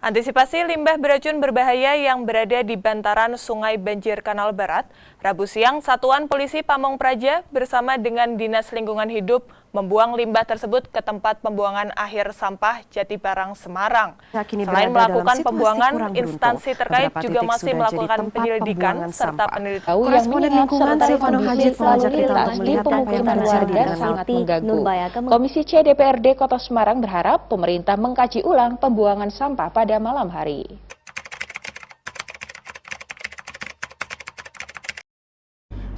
Antisipasi limbah beracun berbahaya yang berada di bantaran Sungai Banjir Kanal Barat, Rabu siang Satuan Polisi Pamong Praja bersama dengan Dinas Lingkungan Hidup membuang limbah tersebut ke tempat pembuangan akhir sampah Jatibarang, Semarang. Selain melakukan pembuangan, instansi terkait juga masih melakukan penyelidikan serta penelitian. Koresponden lingkungan Silvano Hajid mengajak kita untuk melihat apa yang terjadi dengan sangat mengganggu. Komisi C DPRD Kota Semarang berharap pemerintah mengkaji ulang pembuangan sampah pada malam hari.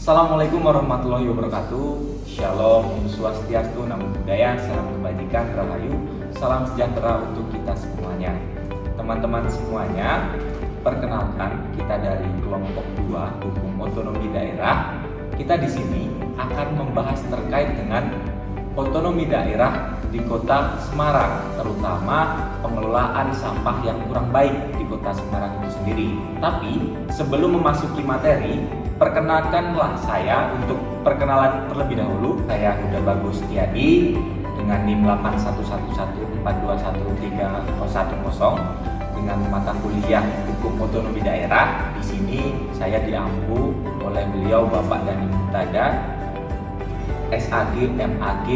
Assalamualaikum warahmatullahi wabarakatuh. Shalom, Om Swastiastu, Namo Buddhaya, salam kebajikan, rahayu, salam sejahtera untuk kita semuanya. Teman-teman semuanya, perkenalkan kita dari kelompok 2 Hukum Otonomi Daerah. Kita di sini akan membahas terkait dengan otonomi daerah di Kota Semarang, terutama pengelolaan sampah yang kurang baik di Kota Semarang itu sendiri. Tapi sebelum memasuki materi, perkenalkanlah saya untuk perkenalan terlebih dahulu. Saya Huda Bagus Setiadi dengan NIM 811421310 dengan mata kuliah Hukum Otonomi Daerah. Di sini saya diampu oleh beliau Bapak Dhani Muntada, SAG, MAG,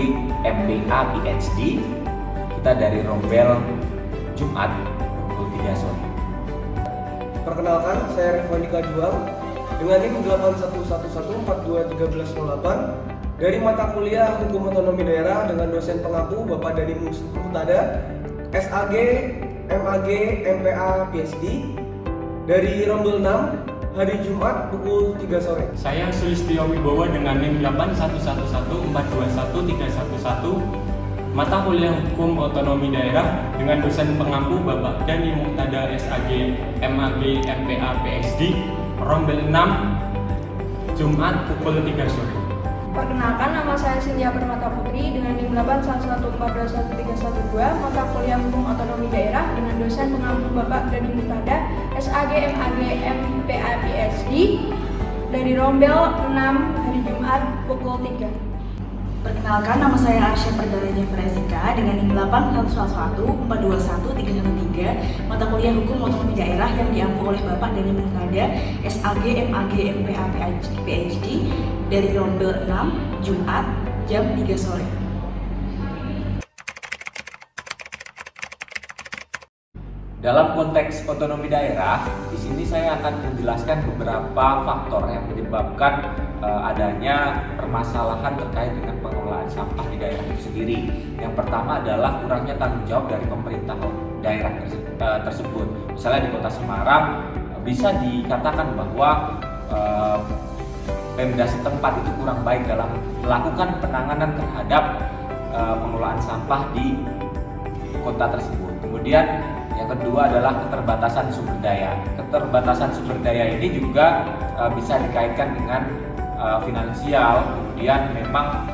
MPA, PhD. Kita dari Rombel Jumat pukul 3 sore. Perkenalkan, saya Revandika Jual dengan NIM 811421308 dari mata kuliah Hukum Otonomi Daerah dengan dosen pengampu Bapak Dhani Muntada, SAG, MAG, MPA, PhD dari Rombel 6 hari Jumat pukul 3 sore. Saya Sulistyo Wibowo dengan NIM 811421311 mata kuliah Hukum Otonomi Daerah dengan dosen pengampu Bapak Dhani Muntada, SAG, MAG, MPA, PhD Rombel 6 Jumat pukul 3 sore. Perkenalkan, nama saya Sindia Permata Putri dengan NIM 811411312 mata kuliah Hukum Otonomi Daerah dengan dosen pengampu Bapak Dhani Muntada, SAG, MAG, MPA, PhD dari Rombel 6 hari Jumat pukul 3. Perkenalkan, nama saya Arsya Perdana Jefresika dengan NIM 811421313 mata kuliah Hukum Otonomi Daerah yang diampu oleh Bapak Dhani Muntada, SAG, MAG, MPA, PhD dari Rombel 6 Jumat jam 3 sore. Dalam konteks otonomi daerah, di sini saya akan menjelaskan beberapa faktor yang menyebabkan adanya permasalahan terkait dengan pengelolaan sampah di daerah itu sendiri. Yang pertama adalah kurangnya tanggung jawab dari pemerintah daerah tersebut. Misalnya di Kota Semarang bisa dikatakan bahwa Pemda setempat itu kurang baik dalam melakukan penanganan terhadap pengelolaan sampah di kota tersebut. Kemudian yang kedua adalah keterbatasan sumber daya. Keterbatasan sumber daya ini juga bisa dikaitkan dengan finansial. Kemudian memang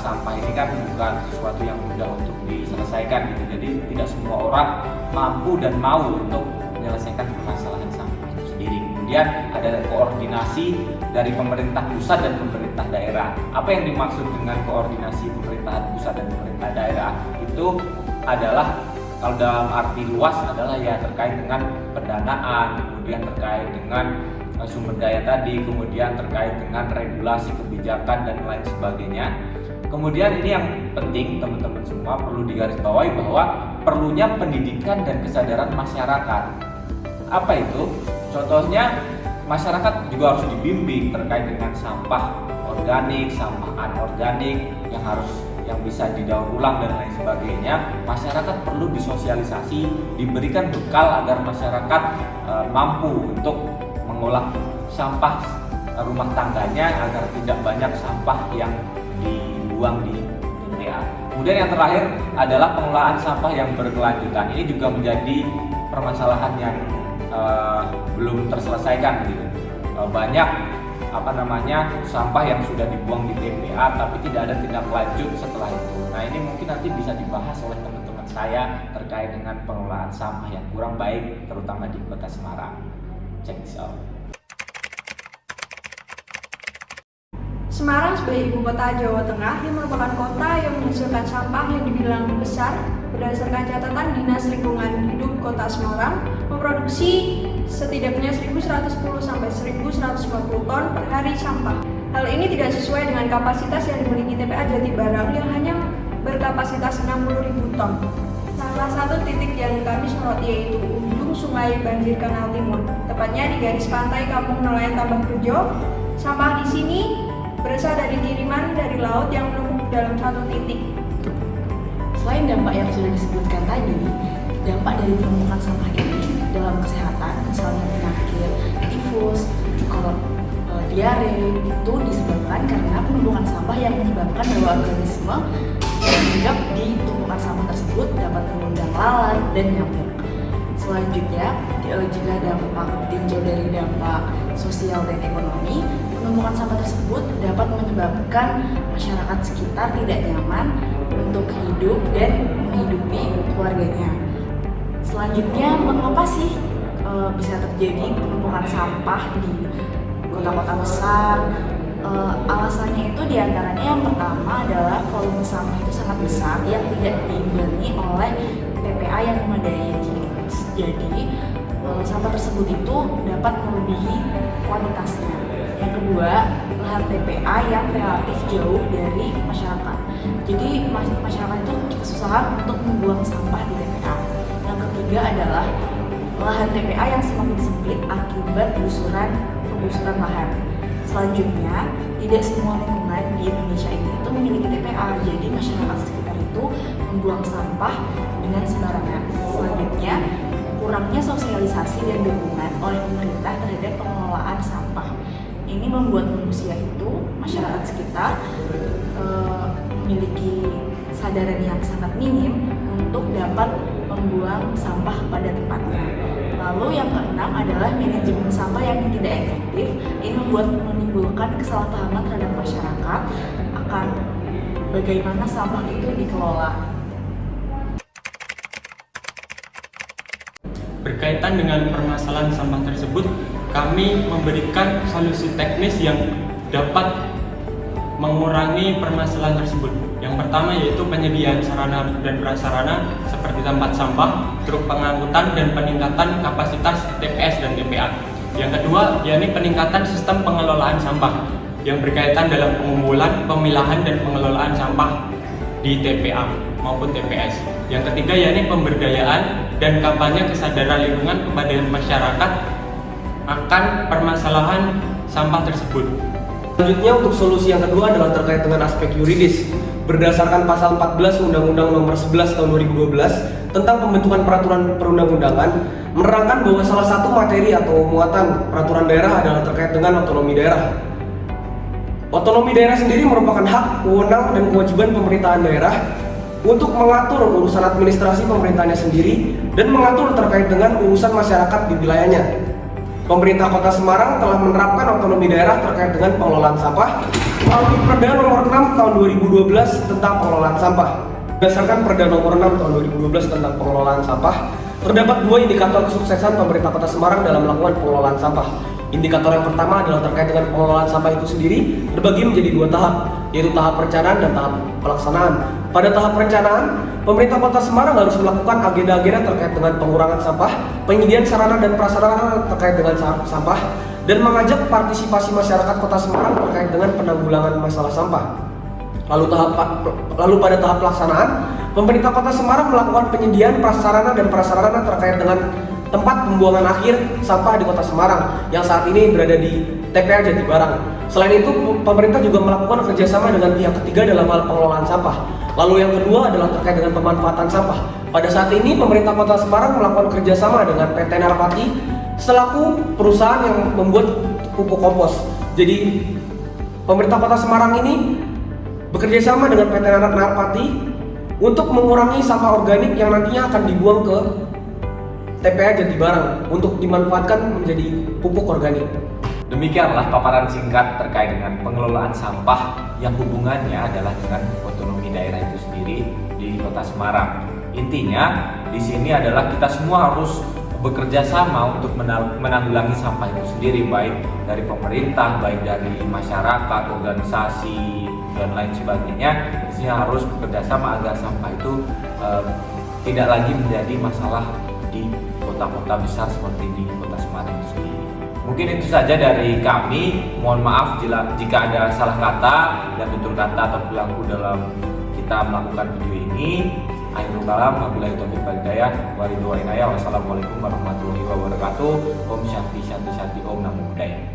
sampah ini kan bukan sesuatu yang mudah untuk diselesaikan gitu. Jadi tidak semua orang mampu dan mau untuk menyelesaikan permasalahan sampah itu sendiri. Kemudian ada koordinasi dari pemerintah pusat dan pemerintah daerah. Apa yang dimaksud dengan koordinasi pemerintahan pusat dan pemerintah daerah? Itu adalah, kalau dalam arti luas adalah ya terkait dengan pendanaan, kemudian terkait dengan sumber daya tadi, kemudian terkait dengan regulasi kebijakan dan lain sebagainya. Kemudian ini yang penting teman-teman semua perlu digarisbawahi bahwa perlunya pendidikan dan kesadaran masyarakat. Apa itu? Contohnya masyarakat juga harus dibimbing terkait dengan sampah organik, sampah anorganik yang bisa didaur ulang dan lain sebagainya. Masyarakat perlu disosialisasi, diberikan bekal agar masyarakat mampu untuk mengolah sampah rumah tangganya agar tidak banyak sampah yang dibuang di TPA. Kemudian yang terakhir adalah pengelolaan sampah yang berkelanjutan. Ini juga menjadi permasalahan yang belum terselesaikan gitu. Banyak sampah yang sudah dibuang di TPA tapi tidak ada tindak lanjut setelah itu. Nah, ini mungkin nanti bisa dibahas oleh teman-teman saya terkait dengan pengelolaan sampah yang kurang baik terutama di Kota Semarang. Check this out. Semarang sebagai ibu kota Jawa Tengah yang merupakan kota yang menghasilkan sampah yang dibilang besar berdasarkan catatan Dinas Lingkungan Hidup Kota Semarang, memproduksi setidaknya 1.110 sampai 1.150 ton per hari sampah. Hal ini tidak sesuai dengan kapasitas yang dimiliki TPA Jatibarang yang hanya berkapasitas 60.000 ton. Salah satu titik yang kami soroti yaitu ujung Sungai Banjir Kanal Timur, tepatnya di garis pantai Kampung Nelayan Tambak Rejo. Sampah di sini berasal dari kiriman dari laut yang menumpuk dalam satu titik. Selain dampak yang sudah disebutkan tadi, dampak dari penumpukan sampah ini dalam kesehatan, misalnya penyakit tifus, diare, itu disebabkan karena penumpukan sampah yang menyebabkan bahwa organisme yang hinggap di tumpukan sampah tersebut dapat mengundang lalat dan nyamuk. Selanjutnya, jika dampak tinjau dari dampak sosial dan ekonomi, penumpukan sampah tersebut dapat menyebabkan masyarakat sekitar tidak nyaman untuk hidup dan menghidupi keluarganya. Selanjutnya, mengapa sih bisa terjadi penumpukan sampah di kota-kota besar? Alasannya itu diantaranya yang pertama adalah volume sampah itu sangat besar yang tidak diimbangi oleh TPA yang memadai. Jadi sampah tersebut itu dapat melebihi kuantitasnya. Yang kedua, lahan TPA yang relatif jauh dari masyarakat. Jadi masyarakat itu kesusahan untuk membuang sampah di TPA. Yang ketiga adalah lahan TPA yang semakin sempit akibat penggusuran lahan. Selanjutnya, tidak semua lingkungan di Indonesia ini itu memiliki TPA, jadi masyarakat sekitar itu membuang sampah dengan sembarangan. Selanjutnya, kurangnya sosialisasi dan dukungan oleh pemerintah terhadap pengelolaan sampah. Ini membuat manusia itu, masyarakat sekitar, memiliki kesadaran yang sangat minim untuk dapat membuang sampah pada tempatnya. Lalu yang keenam adalah manajemen sampah yang tidak efektif. Ini menimbulkan kesalahpahaman terhadap masyarakat akan bagaimana sampah itu dikelola. Berkaitan dengan permasalahan sampah tersebut, kami memberikan solusi teknis yang dapat mengurangi permasalahan tersebut. Yang pertama yaitu penyediaan sarana dan prasarana seperti tempat sampah, truk pengangkutan, dan peningkatan kapasitas TPS dan TPA. Yang kedua yakni peningkatan sistem pengelolaan sampah yang berkaitan dalam pengumpulan, pemilahan, dan pengelolaan sampah di TPA maupun TPS. Yang ketiga yakni pemberdayaan dan kampanye kesadaran lingkungan kepada masyarakat akan permasalahan sampah tersebut. Selanjutnya untuk solusi yang kedua adalah terkait dengan aspek yuridis. Berdasarkan pasal 14 Undang-Undang Nomor 11 Tahun 2012 tentang pembentukan peraturan perundang-undangan menerangkan bahwa salah satu materi atau muatan peraturan daerah adalah terkait dengan otonomi daerah. Otonomi daerah sendiri merupakan hak, wewenang, dan kewajiban pemerintahan daerah untuk mengatur urusan administrasi pemerintahannya sendiri dan mengatur terkait dengan urusan masyarakat di wilayahnya. Pemerintah Kota Semarang telah menerapkan otonomi daerah terkait dengan pengelolaan sampah melalui Perda Nomor 6 Tahun 2012 tentang pengelolaan sampah. Berdasarkan Perda Nomor 6 Tahun 2012 tentang pengelolaan sampah, terdapat dua indikator kesuksesan pemerintah Kota Semarang dalam melakukan pengelolaan sampah. Indikator yang pertama adalah terkait dengan pengelolaan sampah itu sendiri terbagi menjadi dua tahap, yaitu tahap perencanaan dan tahap pelaksanaan. Pada tahap perencanaan, pemerintah Kota Semarang harus melakukan agenda-agenda terkait dengan pengurangan sampah, penyediaan sarana dan prasarana terkait dengan sampah, dan mengajak partisipasi masyarakat Kota Semarang terkait dengan penanggulangan masalah sampah. Lalu pada tahap pelaksanaan, pemerintah Kota Semarang melakukan penyediaan prasarana dan prasarana terkait dengan tempat pembuangan akhir sampah di Kota Semarang yang saat ini berada di TPA Jatibarang. Selain itu, pemerintah juga melakukan kerjasama dengan pihak ketiga dalam hal pengelolaan sampah. Lalu yang kedua adalah terkait dengan pemanfaatan sampah. Pada saat ini, pemerintah Kota Semarang melakukan kerjasama dengan PT Narpati selaku perusahaan yang membuat pupuk kompos. Jadi, pemerintah Kota Semarang ini bekerja sama dengan PT Narpati untuk mengurangi sampah organik yang nantinya akan dibuang ke TPA Jatibarang untuk dimanfaatkan menjadi pupuk organik. Demikianlah paparan singkat terkait dengan pengelolaan sampah yang hubungannya adalah dengan otonomi daerah itu sendiri di Kota Semarang. Intinya di sini adalah kita semua harus bekerja sama untuk menanggulangi sampah itu sendiri, baik dari pemerintah, baik dari masyarakat, organisasi, dan lain sebagainya. Di sini harus bekerja sama agar sampah itu tidak lagi menjadi masalah di kota-kota besar seperti di Kota Semarang itu sendiri. Mungkin itu saja dari kami. Mohon maaf jika ada salah kata dan tutur kata atau perilaku dalam kita melakukan video ini. Akhirul kalam, wabillahi taufiq wal hidayah, wassalamualaikum warahmatullahi wabarakatuh. Om Shanti Shanti Shanti, Om Namo Buddhaya.